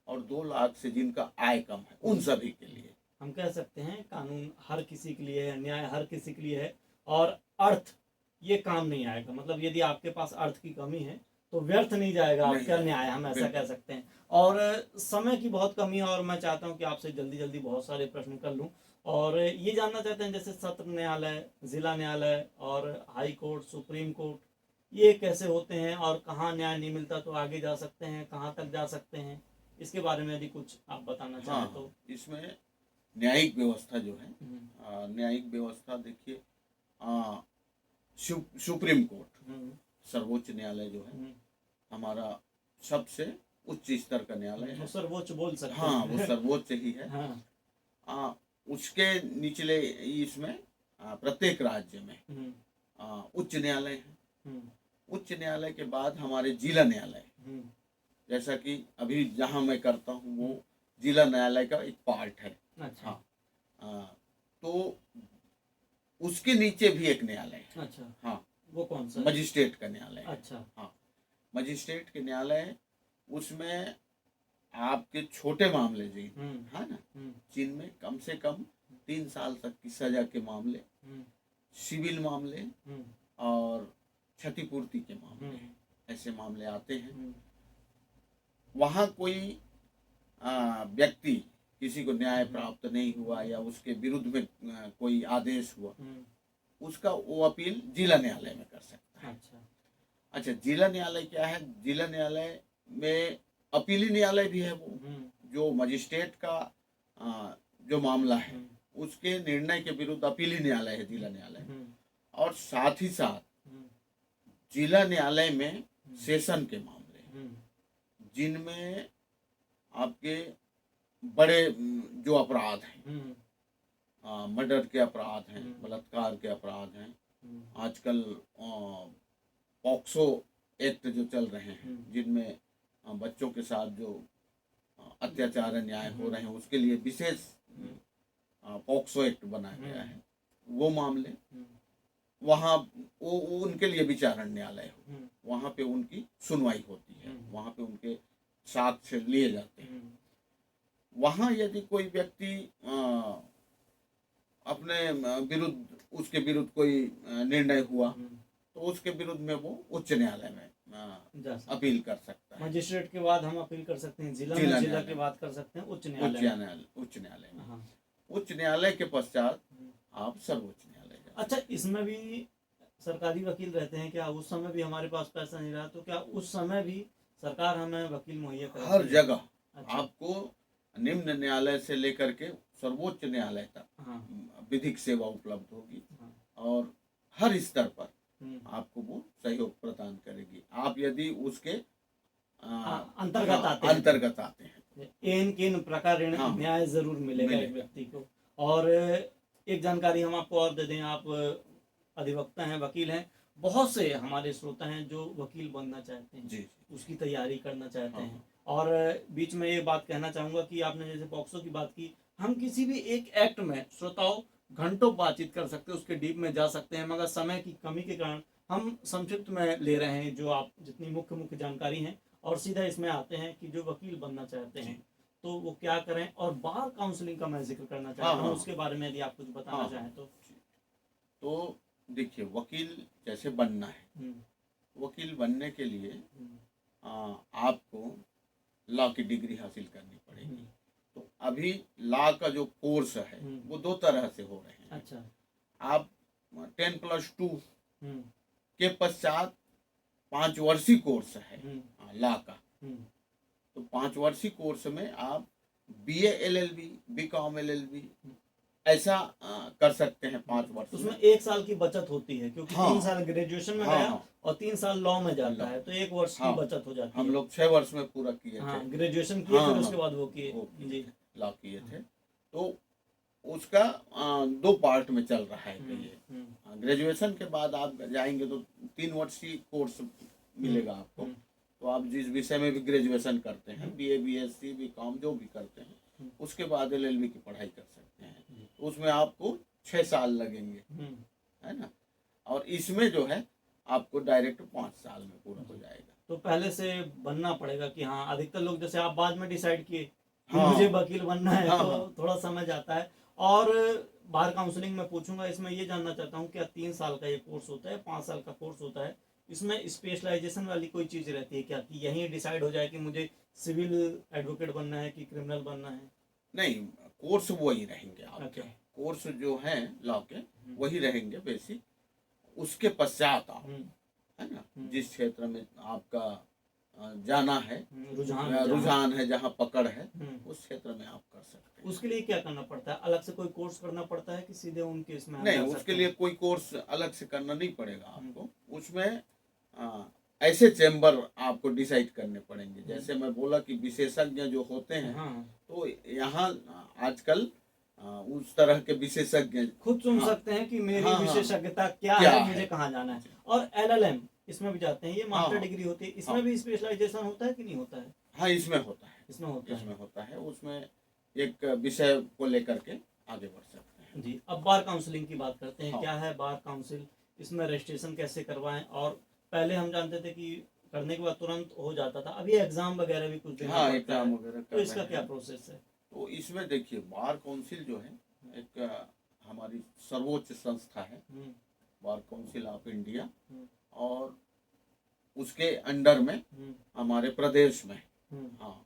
और 2 लाख से जिनका आय कम है उन सभी के लिए। हम कह सकते हैं कानून हर किसी के लिए है, न्याय हर किसी के लिए है, और अर्थ ये काम नहीं आएगा। मतलब यदि आपके पास अर्थ की कमी है तो व्यर्थ नहीं जाएगा नहीं आपका जाएगा, न्याय, हम ऐसा बिल्कुल। कह सकते हैं। और समय की बहुत कमी है और मैं चाहता हूं कि आपसे जल्दी जल्दी बहुत सारे प्रश्न कर लूं, और ये जानना चाहते हैं जैसे सत्र न्यायालय, जिला न्यायालय और हाई कोर्ट, सुप्रीम कोर्ट, ये कैसे होते हैं और कहाँ न्याय नहीं मिलता तो आगे जा सकते हैं, कहाँ तक जा सकते हैं, इसके बारे में यदि कुछ आप बताना चाहें हाँ, तो। इसमें न्यायिक व्यवस्था जो है, हम्म, न्यायिक व्यवस्था देखिए, सुप्रीम कोर्ट, हम्म, सर्वोच्च न्यायालय जो है हम्म, हमारा सबसे उच्च स्तर का न्यायालय वो है। सर्वोच्च बोल सकते हाँ, वो हैं। सर्वोच्च ही है। हाँ। उसके निचले इसमें प्रत्येक राज्य में हम्म, उच्च न्यायालय है। हम्म, उच्च न्यायालय के बाद हमारे जिला न्यायालय, हम्म, जैसा कि अभी जहाँ मैं करता हूँ वो जिला न्यायालय का एक पार्ट है। अच्छा। हाँ, तो उसके नीचे भी एक न्यायालय है। अच्छा, हाँ, वो कौन सा है? मजिस्ट्रेट का न्यायालय है। अच्छा। हाँ, मजिस्ट्रेट के न्यायालय, उसमें आपके छोटे मामले जी है ना, जिनमें कम से कम 3 साल तक की सजा के मामले, सिविल मामले और क्षतिपूर्ति के मामले, ऐसे मामले आते हैं। वहाँ कोई व्यक्ति, किसी को न्याय प्राप्त नहीं हुआ या उसके विरुद्ध में कोई आदेश हुआ, उसका वो अपील जिला न्यायालय में कर सकता है। अच्छा, जिला न्यायालय क्या है? जिला न्यायालय में अपीली न्यायालय भी है। वो जो मजिस्ट्रेट का जो मामला है उसके निर्णय के विरुद्ध अपीली न्यायालय है जिला न्यायालय। और साथ ही साथ जिला न्यायालय में सेशन के मामले, जिनमें आपके बड़े जो अपराध हैं, मर्डर के अपराध हैं, बलात्कार के अपराध हैं, आजकल पॉक्सो एक्ट जो चल रहे हैं, जिनमें बच्चों के साथ जो अत्याचार अन्याय हो रहे हैं, उसके लिए विशेष पॉक्सो एक्ट बना गया है। वो मामले वहाँ वो उनके लिए विचारण न्यायालय हो, वहाँ पे उनकी सुनवाई होती है, वहाँ पे उनके साक्ष्य लिए जाते हैं। वहाँ यदि कोई व्यक्ति अपने विरुद्ध, उसके विरुद्ध कोई निर्णय हुआ तो उसके विरुद्ध में वो उच्च न्यायालय में अपील कर सकता है। मजिस्ट्रेट के बाद हम अपील कर सकते हैं जिला में, जिला के बाद कर सकते हैं उच्च न्यायालय, उच्च न्यायालय में। उच्च न्यायालय के पश्चात आप सर्वोच्च न्यायालय। अच्छा, इसमें भी सरकारी वकील रहते हैं क्या? उस समय भी हमारे पास पैसा नहीं रहा तो क्या उस समय भी सरकार हमें वकील मुहैया कराती है? हर जगह। अच्छा। आपको निम्न न्यायालय से लेकर के सर्वोच्च न्यायालय तक विधिक सेवा उपलब्ध होगी, और हर स्तर पर आपको वो सहयोग प्रदान करेगी, आप यदि उसके अंतर्गत आते हैं। इन किन प्रकार न्याय जरूर मिलेगा एक व्यक्ति को। और एक जानकारी हम आपको और दे दें, आप अधिवक्ता हैं, वकील हैं, बहुत से हमारे श्रोता हैं जो वकील बनना चाहते हैं, जी, उसकी तैयारी करना चाहते हैं। और बीच में ये बात कहना चाहूँगा कि आपने जैसे पॉक्सो की बात की, हम किसी भी एक एक्ट में श्रोताओं घंटों बातचीत कर सकते हैं, उसके डीप में जा सकते हैं, मगर समय की कमी के कारण हम संक्षिप्त में ले रहे हैं जो आप जितनी मुख्य जानकारी हैं, और सीधा इसमें आते हैं कि जो वकील बनना चाहते हैं तो वो क्या करें। और बार काउंसलिंग का मैं जिक्र करना चाहता हूँ, उसके बारे में यदि आप कुछ बताना चाहें तो देखिए, वकील जैसे बनना है, वकील बनने के लिए आपको लॉ की डिग्री हासिल करनी पड़ेगी। तो अभी लॉ का जो कोर्स है वो 2 तरह से हो रहे हैं। अच्छा। आप 10+2 के पश्चात 5 वर्षीय कोर्स है लॉ का। तो 5 वर्षीय कोर्स में आप BA LLB, BCom LLB ऐसा कर सकते हैं 5 वर्ष। उसमें 1 साल की बचत होती है, क्योंकि 3 साल ग्रेजुएशन में गया और 3 साल लॉ में जाता है, तो 1 वर्ष की बचत हो जाती है। हम लोग 6 वर्ष में पूरा किए थे, ग्रेजुएशन किए, फिर उसके बाद वो किए, लॉ किए थे। तो उसका 2 पार्ट में चल रहा है। ये ग्रेजुएशन के बाद आप जाएंगे तो 3 वर्षीय कोर्स मिलेगा आपको। तो आप जिस विषय में भी ग्रेजुएशन करते हैं, BA BSc BCom जो भी करते हैं, उसके बाद LLB की पढ़ाई कर सकते हैं। तो उसमें आपको 6 साल लगेंगे, है ना। और इसमें जो है आपको डायरेक्ट 5 साल में पूरा हो जाएगा। तो पहले से बनना पड़ेगा कि हाँ, अधिकतर लोग जैसे आप बाद में डिसाइड किए कि हाँ। मुझे वकील बनना है, हाँ, तो हाँ। थोड़ा समय जाता है। और बार काउंसलिंग में पूछूंगा, इसमें ये जानना चाहता हूँ क्या 3 साल का ये कोर्स होता है, 5 साल का कोर्स होता है, इसमें स्पेशलाइजेशन वाली कोई चीज रहती है क्या, कि यहीं डिसाइड हो जाए कि मुझे सिविल एडवोकेट बनना है कि क्रिमिनल बनना है? नहीं, कोर्स वही रहेंगे आपके। अच्छा। कोर्स जो है लॉ के वही रहेंगे बेसिक। उसके पश्चात आप, है ना, जिस क्षेत्र में आपका जाना है, रुझान है, जहाँ पकड़ है, उस क्षेत्र में आप कर सकते हैं। उसके लिए क्या करना पड़ता है? अलग से कोई कोर्स करना पड़ता है कि सीधे उनके इसमें? नहीं, उसके लिए कोई कोर्स अलग से करना नहीं पड़ेगा आपको। उसमें ऐसे चैम्बर आपको डिसाइड करने पड़ेंगे। जैसे मैं बोला कि विशेषज्ञ जो होते हैं, तो यहाँ आजकल उस तरह के विशेषज्ञ खुद चुन सकते हैं कि मेरी विशेषज्ञता क्या है, मुझे कहाँ जाना है। और LLM इसमें भी जाते हैं, ये मास्टर डिग्री होती है, इसमें भी स्पेशलाइजेशन होता है कि नहीं होता है? हाँ, इसमें होता है। इसमें होता है। उसमें एक विषय को लेकर के आगे बढ़ सकते हैं। जी। अब बार काउंसलिंग की बात करते हैं। क्या है बार काउंसिल, इसमें रजिस्ट्रेशन कैसे करवाएं? और पहले हम जानते थे कि करने के बाद तुरंत हो जाता था, अभी एग्जाम वगैरह भी कुछ देना पड़ता है, एग्जाम वगैरह। तो इसका क्या प्रोसेस है? तो इसमें देखिए, बार काउंसिल जो है एक हमारी सर्वोच्च संस्था है, बार काउंसिल ऑफ इंडिया। और उसके अंडर में हमारे प्रदेश में, हाँ,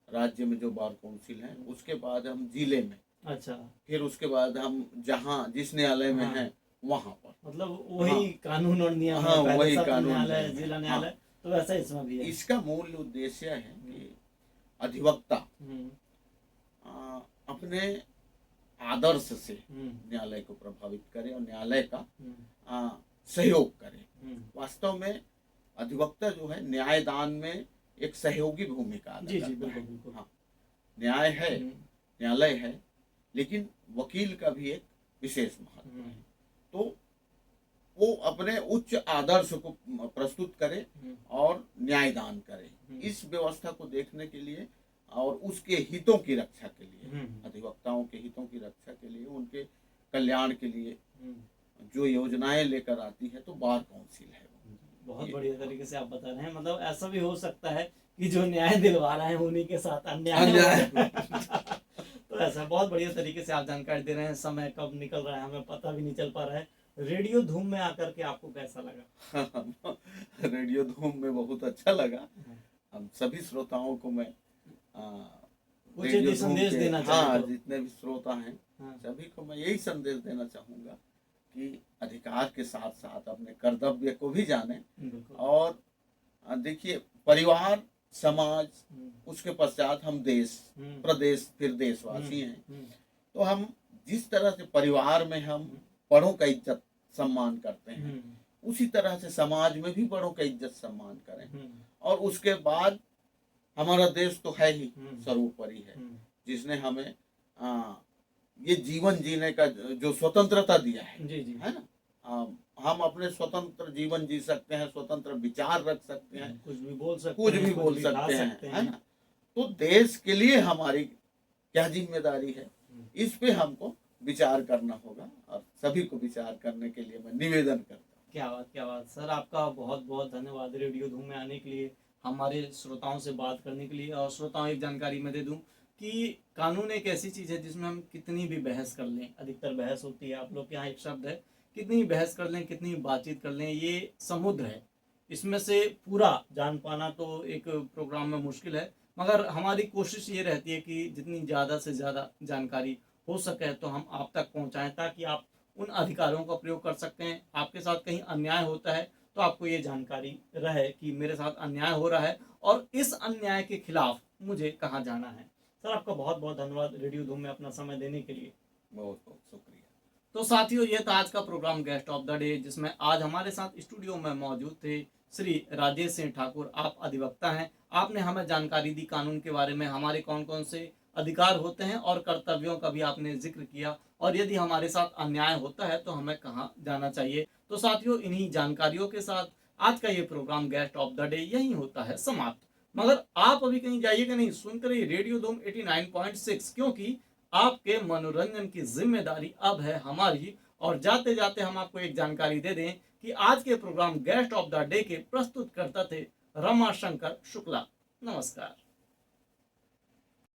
राज्य में जो बार काउंसिल है, उसके बाद हम जिले में, अच्छा, फिर उसके बाद हम जहाँ जिस न्यायालय में हैं वहाँ पर, मतलब वही कानून और नियम है, हाँ, पहले वही सत्र कानून न्यायालय, जिला न्यायालय, तो वैसा इसमें भी है। इसका मूल उद्देश्य है कि अधिवक्ता अपने आदर्श से न्यायालय को प्रभावित करे और न्यायालय का सहयोग करे। वास्तव में अधिवक्ता जो है न्यायदान में एक सहयोगी भूमिका अदा करता है। हाँ, न्याय है, न्यायालय है, लेकिन वकील का भी एक विशेष महत्व है। तो वो अपने उच्च आदर्श को प्रस्तुत करे और न्यायदान करे। इस व्यवस्था को देखने के लिए और उसके हितों की रक्षा के लिए, अधिवक्ताओं के हितों की रक्षा के लिए, उनके कल्याण के लिए जो योजनाएं लेकर आती है, तो बार काउंसिल है। बहुत बढ़िया तरीके से आप बता रहे हैं। मतलब ऐसा भी हो सकता है कि जो न्याय दिलवा रहे हैं उन्हीं के साथ अन्याय तो ऐसा बहुत बढ़िया तरीके से आप जानकारी दे रहे हैं। समय कब निकल रहा है हमें पता भी नहीं चल पा रहा है। रेडियो धूम में आकर के आपको कैसा लगा? रेडियो धूम में बहुत अच्छा लगा। हम सभी श्रोताओं को मैं कुछ यदि संदेश देना चाहूँ तो? जितने भी श्रोता हैं, सभी को मैं यही संदेश देना चाहूंगा कि अधिकार के साथ साथ अपने कर्तव्य को भी जाने। और देखिए, परिवार, समाज, उसके पश्चात हम देश, प्रदेश, फिर देशवासी हैं। तो हम जिस तरह से परिवार में हम बड़ों का इज्जत सम्मान करते हैं, उसी तरह से समाज में भी बड़ों का इज्जत सम्मान करें। और उसके बाद हमारा देश तो है ही, सर्वोपरि है, जिसने हमें ये जीवन जीने का जो स्वतंत्रता दिया है, है ना। हम अपने स्वतंत्र जीवन जी सकते हैं, स्वतंत्र विचार रख सकते हैं, कुछ भी बोल सकते हैं, है ना। तो देश के लिए हमारी क्या जिम्मेदारी है, इस पे हमको विचार करना होगा और सभी को विचार करने के लिए मैं निवेदन करता हूँ। क्या बात सर, आपका बहुत बहुत धन्यवाद रेडियो धूम में आने के लिए, हमारे श्रोताओं से बात करने के लिए। और श्रोताओं, एक जानकारी मैं दे दूं कि कानून एक ऐसी चीज़ है जिसमें हम कितनी भी बहस कर लें, अधिकतर बहस होती है, आप लोग के यहाँ एक शब्द है, कितनी बहस कर लें, कितनी बातचीत कर लें, ये समुद्र है, इसमें से पूरा जान पाना तो एक प्रोग्राम में मुश्किल है। मगर हमारी कोशिश ये रहती है कि जितनी ज़्यादा से ज़्यादा जानकारी हो सके तो हम आप तक पहुँचाएँ, ताकि आप उन अधिकारों का प्रयोग कर सकते हैं। आपके साथ कहीं अन्याय होता है तो आपको ये जानकारी रहे कि मेरे साथ अन्याय हो रहा है और इस अन्याय के खिलाफ मुझे कहाँ जाना है। सर, आपका बहुत बहुत धन्यवाद रेडियो धूम में अपना समय देने के लिए। बहुत बहुत शुक्रिया। तो साथियों, ये था आज का program guest of the day, जिसमें आज हमारे साथ स्टूडियो में मौजूद थे श्री राजेश सिंह ठाकुर। आप अधिवक्ता हैं, आपने हमें जानकारी दी कानून के बारे में, हमारे कौन कौन से अधिकार होते हैं और कर्तव्यों का भी आपने जिक्र किया, और यदि हमारे साथ अन्याय होता है तो हमें कहाँ जाना चाहिए। तो साथियों, इन्हीं जानकारियों के साथ आज का ये program guest of the day यही होता है समाप्त। मगर आप अभी कहीं जाइएगा नहीं, सुनते रहिए रेडियो धूम 89.6, क्योंकि आपके मनोरंजन की जिम्मेदारी अब है हमारी और जाते जाते हम आपको एक जानकारी दे दें कि आज के program guest of the day के प्रस्तुतकर्ता थे रमाशंकर शुक्ला। नमस्कार।